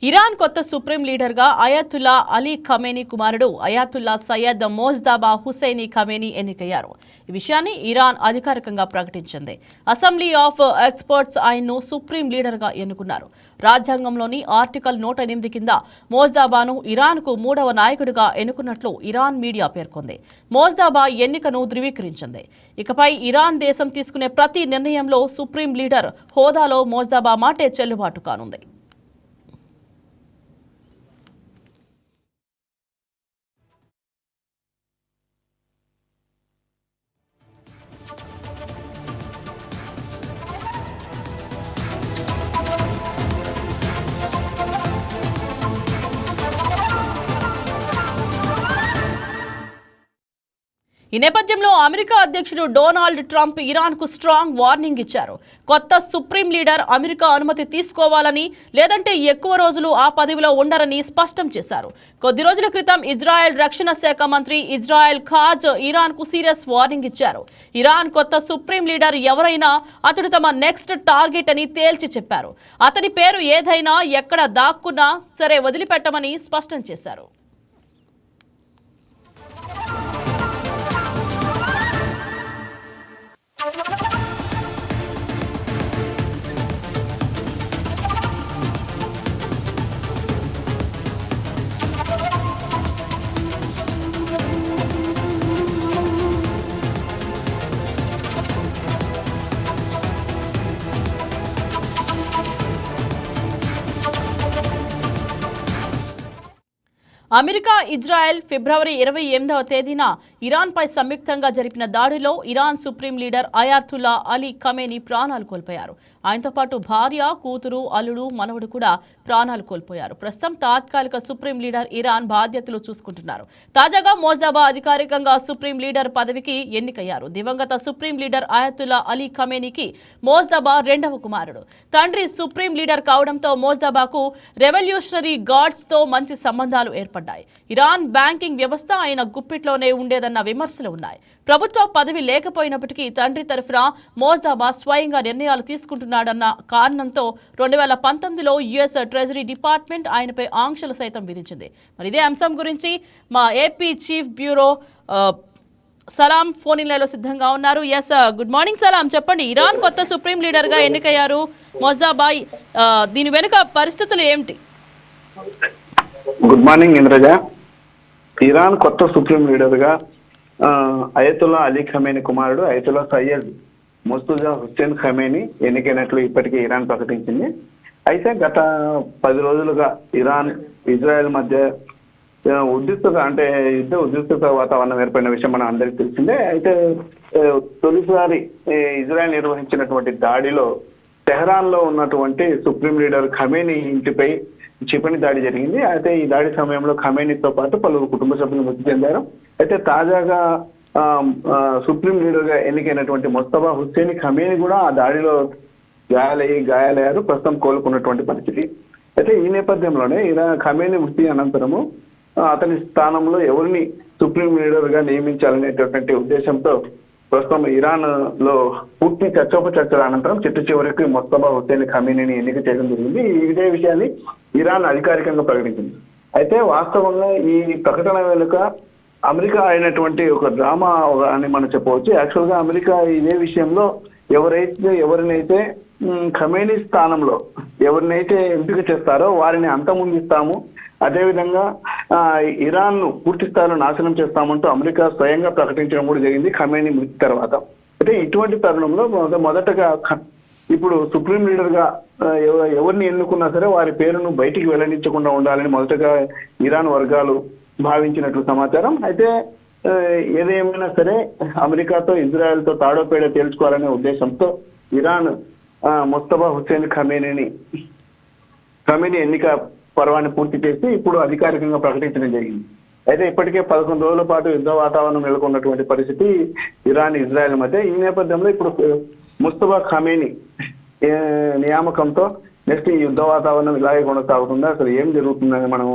Iran కొత్త supreme లీడర్గా అయాతుల్లా Ali Khamenei కుమారుడు అయాతుల్లా సయ్యద్ మోజ్దాబా హుసైనీ ఖమేనీ ఎన్నికయ్యారు. ఈ విషయాన్ని ఇరాన్ అధికారికంగా ప్రకటించింది. అసెంబ్లీ ఆఫ్ ఎక్స్పర్ట్స్ ఆయన్ను సుప్రీం లీడర్గా ఎన్నుకున్నారు. రాజ్యాంగంలోని ఆర్టికల్ 108 కింద మోజ్దాబాను ఇరాన్కు 3వ నాయకుడిగా ఎన్నుకున్నట్లు ఇరాన్ మీడియా పేర్కొంది. మోజ్దాబా ఎన్నికను ధృవీకరించింది. ఇకపై ఇరాన్ దేశం తీసుకునే ప్రతి నిర్ణయంలో సుప్రీం లీడర్ హోదాలో మోజ్దాబా మాటే చెల్లుబాటు కానుంది. ఈ నేపథ్యంలో అమెరికా అధ్యక్షుడు డొనాల్డ్ ట్రంప్ ఇరాన్కు స్ట్రాంగ్ వార్నింగ్ ఇచ్చారు. కొత్త సుప్రీం లీడర్ అమెరికా అనుమతి తీసుకోవాలని, లేదంటే ఎక్కువ రోజులు ఆ పదవిలో ఉండరని స్పష్టం చేశారు. కొద్ది రోజుల క్రితం ఇజ్రాయెల్ రక్షణ శాఖ మంత్రి ఇజ్రాయెల్ ఖాజ్ ఇరాన్కు సీరియస్ వార్నింగ్ ఇచ్చారు. ఇరాన్ కొత్త సుప్రీం లీడర్ ఎవరైనా అతడు తమ నెక్స్ట్ టార్గెట్ అని తేల్చి చెప్పారు. అతని పేరు ఏదైనా ఎక్కడ దాక్కున్నా సరే వదిలిపెట్టమని స్పష్టం చేశారు. అమెరికా, ఇజ్రాయెల్ ఫిబ్రవరి 28వ తేదీన ఇరాన్పై సంయుక్తంగా జరిపిన దాడిలో Iran supreme leader అయాతుల్లా Ali Khamenei ప్రాణాలు కోల్పోయారు. ఆయనతో పాటు భార్య, కూతురు, అల్లుడు, మనవడు కూడా ప్రాణాలు కోల్పోయారు. ప్రస్తుతం తాత్కాలిక సుప్రీం లీడర్ ఇరాన్ బాధ్యతలు చూసుకుంటున్నారు. తాజాగా మోజ్దాబా అధికారికంగా సుప్రీం లీడర్ పదవికి ఎన్నికయ్యారు. దివంగత సుప్రీం లీడర్ అయాతుల్లా అలీ ఖమేనీకి మోజ్దాబా 2వ కుమారుడు. తండ్రి సుప్రీం లీడర్ కావడంతో మోజ్దాబాకు రెవల్యూషనరీ గార్డ్స్తో మంచి సంబంధాలు ఏర్పడ్డాయి. ఇరాన్ బ్యాంకింగ్ వ్యవస్థ ఆయన గుప్పిట్లోనే ఉండేదన్న విమర్శలు ఉన్నాయి. ప్రభుత్వ పదవి లేకపోయినప్పటికీ తండ్రి తరఫున మోజ్దాబా స్వయంగా నిర్ణయాలు తీసుకుంటున్నాడన్న కారణంతో 2019లో యుఎస్ ట్రెజరీ డిపార్ట్మెంట్ ఆయనపై ఆంక్షలు సైతం విధించింది. మరి ఇదే అంశం గురించి మా ఏపీ చీఫ్ బ్యూరో సలాం ఫోన్ ఇన్లో సిద్ధంగా ఉన్నారు. ఎస్, గుడ్ మార్నింగ్ సలాం. చెప్పండి, ఇరాన్ కొత్త సుప్రీం లీడర్గా ఎన్నికయ్యారు మోజ్దాబా. దీని వెనుక పరిస్థితులు ఏమిటి? Good morning Indraja. ఇరాన్ కొత్త సుప్రీం లీడర్గా అయతుల్లా అలీ ఖమేనీ కుమారుడు అయతుల్లా సయ్యద్ మోజ్దాబా హుస్సేన్ ఖమేనీ ఎన్నికైనట్లు ఇప్పటికే ఇరాన్ ప్రకటించింది. అయితే గత 10 రోజులుగా ఇరాన్, ఇజ్రాయెల్ మధ్య యుద్ధ ఉద్రిక్తత వాతావరణం ఏర్పడిన విషయం మనం అందరికీ తెలిసిందే. అయితే తొలిసారి ఇజ్రాయెల్ నిర్వహించినటువంటి దాడిలో టెహరాన్ లో ఉన్నటువంటి సుప్రీం లీడర్ ఖమేనీ ఇంటిపై క్షిపణి దాడి జరిగింది. అయితే ఈ దాడి సమయంలో ఖమేనీతో పాటు పలువురు కుటుంబ సభ్యులు మృతి చెందారు. అయితే తాజాగా సుప్రీం లీడర్ గా ఎన్నికైనటువంటి మోజ్దాబా హుస్సేన్ ఖమేనీ కూడా ఆ దాడిలో గాయాలయ్యారు. ప్రస్తుతం కోలుకున్నటువంటి పరిస్థితి. అయితే ఈ నేపథ్యంలోనే ఖమేనీ మృతి అనంతరము అతని స్థానంలో ఎవరిని సుప్రీం లీడర్ గా నియమించాలనేటటువంటి ఉద్దేశంతో ప్రస్తుతం ఇరాన్ లో పూర్తి చర్చోపచర్చల అనంతరం చిట్ట చివరికి మోజ్దాబా హుస్సేన్ ఖమేనీని ఎన్నిక చేయడం జరిగింది. ఇదే విషయాన్ని ఇరాన్ అధికారికంగా ప్రకటించింది. అయితే వాస్తవంగా ఈ ప్రకటన వెనుక అమెరికా అయినటువంటి ఒక డ్రామా అని మనం చెప్పవచ్చు. యాక్చువల్ గా అమెరికా ఇదే విషయంలో ఎవరినైతే ఖమేనీ స్థానంలో ఎవరినైతే ఎంపిక చేస్తారో వారిని అంతమొందిస్తాము, అదేవిధంగా ఇరాన్ ను పూర్తి స్థాయిలో నాశనం చేస్తామంటూ అమెరికా స్వయంగా ప్రకటించడం కూడా జరిగింది ఖమేనీ మృతి తర్వాత. అయితే ఇటువంటి తరుణంలో మొదటగా ఇప్పుడు సుప్రీం లీడర్ గా ఎవరిని ఎన్నుకున్నా సరే వారి పేరును బయటికి వెల్లడించకుండా ఉండాలని మొదటగా ఇరాన్ వర్గాలు భావించినట్లు సమాచారం. అయితే ఏదేమైనా సరే అమెరికాతో, ఇజ్రాయెల్ తో తాడోపేడ తేల్చుకోవాలనే ఉద్దేశంతో ఇరాన్ మోజ్దాబా హుస్సేన్ ఖమేనీ ఎన్నిక పర్వాన్ని పూర్తి చేసి ఇప్పుడు అధికారికంగా ప్రకటించడం జరిగింది. అయితే ఇప్పటికే 11 రోజుల పాటు యుద్ధ వాతావరణం నెలకొన్నటువంటి పరిస్థితి ఇరాన్, ఇజ్రాయెల్ మధ్య. ఈ నేపథ్యంలో ఇప్పుడు మోజ్దాబా ఖమేనీ నియామకంతో నెక్స్ట్ ఈ యుద్ధ వాతావరణం ఇలాగే కొనసాగుతుందా, అసలు ఏం జరుగుతుందని మనం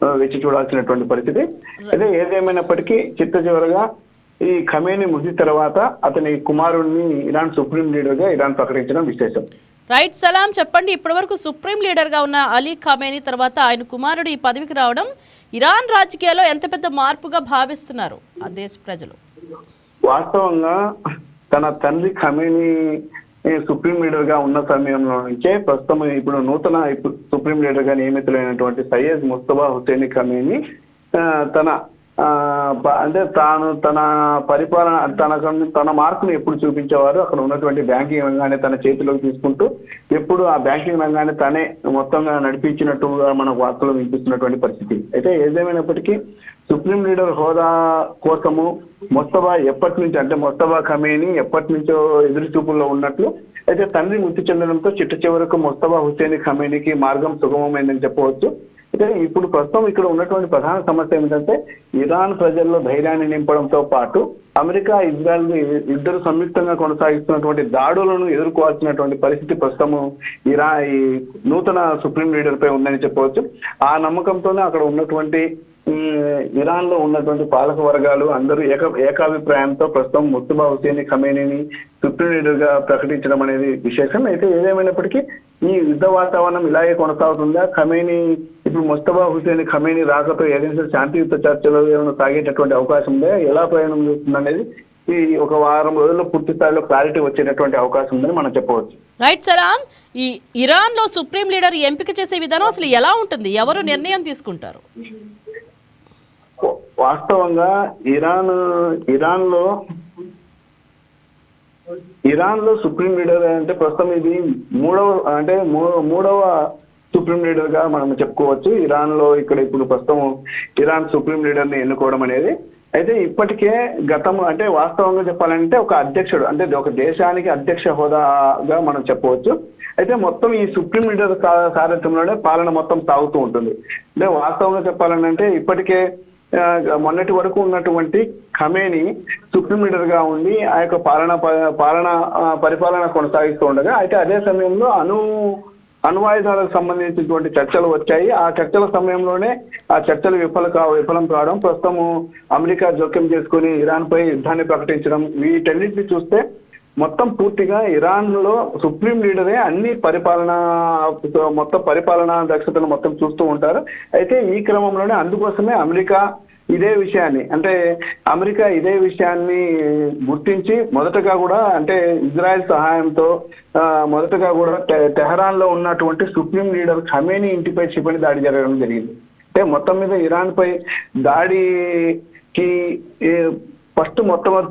వేచి చూడాల్సినటువంటి పరిస్థితి. అయితే ఏదేమైనప్పటికీ చిట్ట చివరగా ఈ ఖమేనీ మృతి తర్వాత అతని కుమారుడిని ఇరాన్ సుప్రీం లీడర్ గా ఇరాన్ ప్రకటించడం విశేషం. రైట్ సలాం, చెప్పండి. ఇప్పటివరకు సుప్రీం లీడర్గా ఉన్న అలీ ఖమేనీ తర్వాత ఆయన కుమారుడు ఈ పదవికి రావడం ఇరాన్ రాజకీయాల్లో ఎంత పెద్ద మార్పుగా భావిస్తున్నారు ఆ దేశ ప్రజలు? వాస్తవంగా తన తండ్రి ఖమేనీ సుప్రీం లీడర్ గా ఉన్న సమయంలో నుంచే ప్రస్తుతం ఇప్పుడు నూతన సుప్రీం లీడర్ గా నియమితులైనటువంటి సయ్యద్ ముస్తఫా హుసేని ఖమేనీ తన అంటే తాను తన పరిపాలన తన మార్కును ఎప్పుడు చూపించేవారు, అక్కడ ఉన్నటువంటి బ్యాంకింగ్ రంగాన్ని తన చేతిలోకి తీసుకుంటూ ఎప్పుడు ఆ బ్యాంకింగ్ రంగాన్ని తనే మొత్తంగా నడిపించినట్టుగా మనకు వార్తలు వినిపిస్తున్నటువంటి పరిస్థితి. అయితే ఏదేమైనప్పటికీ సుప్రీం లీడర్ హోదా కోసము ముస్తఫా ఎప్పటి నుంచి అంటే ముస్తఫా ఖమేనీ ఎప్పటి నుంచో ఎదురు చూపుల్లో ఉన్నట్లు, అయితే తండ్రి మృతి చెందడంతో చిట్ట చివరకు ముస్తఫా హుసేని ఖమేనీకి మార్గం సుగమమైందని చెప్పవచ్చు. అయితే ఇప్పుడు ప్రస్తుతం ఇక్కడ ఉన్నటువంటి ప్రధాన సమస్య ఏమిటంటే ఇరాన్ ప్రజల్లో ధైర్యాన్ని నింపడంతో పాటు అమెరికా ఇజ్రాయెల్ ఇద్దరు సంయుక్తంగా కొనసాగిస్తున్నటువంటి దాడులను ఎదుర్కోవాల్సినటువంటి పరిస్థితి ప్రస్తుతము ఈ నూతన సుప్రీం లీడర్ పై ఉందని చెప్పవచ్చు. ఆ నమ్మకంతోనే అక్కడ ఉన్నటువంటి ఇరాన్ లో ఉన్నటువంటి పాలక వర్గాలు అందరూ ఏకాభిప్రాయంతో ప్రస్తుతం ముస్తఫా హుసేని ఖమేనీని సుప్రీం లీడర్ గా ప్రకటించడం అనేది విశేషం. అయితే ఏదేమైనప్పటికీ ఈ యుద్ధ వాతావరణం ఇలాగే కొనసాగుతుందా, ఖమేనీ ఇప్పుడు ముస్తఫా హుసేని ఖమేనీ రాకతో ఏదైనా శాంతియుత చర్చలు ఏమైనా సాగేటటువంటి అవకాశం ఉందా, ఎలా ప్రయాణం చేస్తుంది అనేది ఈ ఒక వారం రోజుల్లో పూర్తి స్థాయిలో క్లారిటీ వచ్చేటటువంటి అవకాశం ఉందని మనం చెప్పవచ్చు. రైట్ సలాం, ఈ ఇరాన్ లో సుప్రీం లీడర్ ఎంపిక చేసే విధానం అసలు ఎలా ఉంటుంది, ఎవరు నిర్ణయం తీసుకుంటారు? వాస్తవంగా ఇరాన్ లో సుప్రీం లీడర్ అంటే ప్రస్తుతం ఇది మూడవ సుప్రీం లీడర్ గా మనం చెప్పుకోవచ్చు. ఇరాన్ లో ఇప్పుడు ప్రస్తుతం ఇరాన్ సుప్రీం లీడర్ ని ఎన్నుకోవడం అనేది. అయితే ఇప్పటికే అంటే వాస్తవంగా చెప్పాలంటే ఒక అధ్యక్షుడు అంటే ఒక దేశానికి అధ్యక్ష హోదాగా మనం చెప్పవచ్చు. అయితే మొత్తం ఈ సుప్రీం లీడర్ సారథ్యంలోనే పాలన మొత్తం సాగుతూ ఉంటుంది. అంటే వాస్తవంగా చెప్పాలంటే ఇప్పటికే మొన్నటి వరకు ఉన్నటువంటి ఖమేనీ సుప్రీం లీడర్ గా ఉండి ఆ యొక్క పరిపాలన కొనసాగిస్తూ ఉండగా, అయితే అదే సమయంలో అణ్వాయుధాలకు సంబంధించినటువంటి చర్చలు వచ్చాయి. ఆ చర్చల సమయంలోనే ఆ చర్చలు విఫలం కావడం, ప్రస్తుతం అమెరికా జోక్యం చేసుకుని ఇరాన్ పై యుద్ధాన్ని ప్రకటించడం, వీటన్నిటిని చూస్తే మొత్తం పూర్తిగా ఇరాన్ లో సుప్రీం లీడరే అన్ని పరిపాలనా దక్షతను మొత్తం చూస్తూ ఉంటారు. అయితే ఈ క్రమంలోనే అందుకోసమే అమెరికా ఇదే విషయాన్ని గుర్తించి మొదటగా కూడా అంటే ఇజ్రాయెల్ సహాయంతో మొదటగా కూడా టెహరాన్ లో ఉన్నటువంటి సుప్రీం లీడర్ ఖమేనీ ఇంటిపై క్షిపణి దాడి జరగడం జరిగింది. అంటే మొత్తం మీద ఇరాన్ పై దాడికి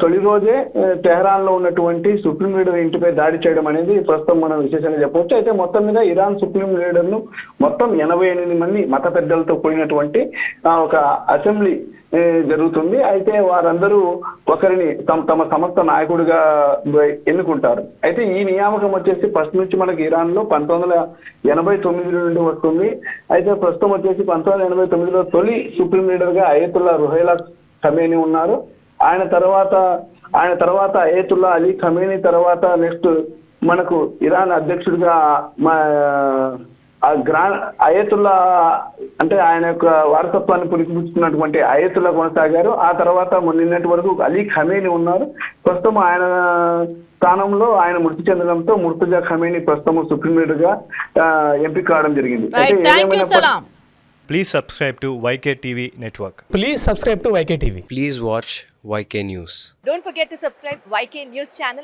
తొలి రోజే టెహరాన్ లో ఉన్నటువంటి సుప్రీం లీడర్ ఇంటిపై దాడి చేయడం అనేది ప్రస్తుతం మనం విశేషంగా చెప్పవచ్చు. అయితే మొత్తం మీద ఇరాన్ సుప్రీం లీడర్ ను మొత్తం 88 మంది మత పెద్దలతో కూడినటువంటి ఒక అసెంబ్లీ జరుగుతుంది. అయితే వారందరూ ఒకరిని తమ సంస్థ నాయకుడిగా ఎన్నుకుంటారు. అయితే ఈ నియామకం వచ్చేసి ఫస్ట్ నుంచి మనకి ఇరాన్ లో 1989 నుండి వస్తుంది. అయితే ప్రస్తుతం వచ్చేసి 1989లో తొలి సుప్రీం లీడర్ గా అయతుల్లా రుహైలా ఖమేనీ ఉన్నారు. ఆయన తర్వాత అయతుల్లా అలీ ఖమేనీ తర్వాత నెక్స్ట్ మనకు ఇరాన్ అధ్యక్షుడిగా అయతుల్లా అంటే ఆయన యొక్క వారసత్వాన్ని పురికిపుచ్చుకున్నటువంటి అయతుల్లా కొనసాగారు. ఆ తర్వాత నిన్నటి వరకు అలీ ఖమేనీ ఉన్నారు. ప్రస్తుతం ఆయన స్థానంలో ఆయన మృతి చెందడంతో ముర్తజా ఖమేనీ ప్రస్తుతం సుప్రీం లీడర్ గా ఎంపిక కావడం జరిగింది. Please subscribe to YK TV Network. Please subscribe to YK TV. Please watch YK News. Don't forget to subscribe YK News channel.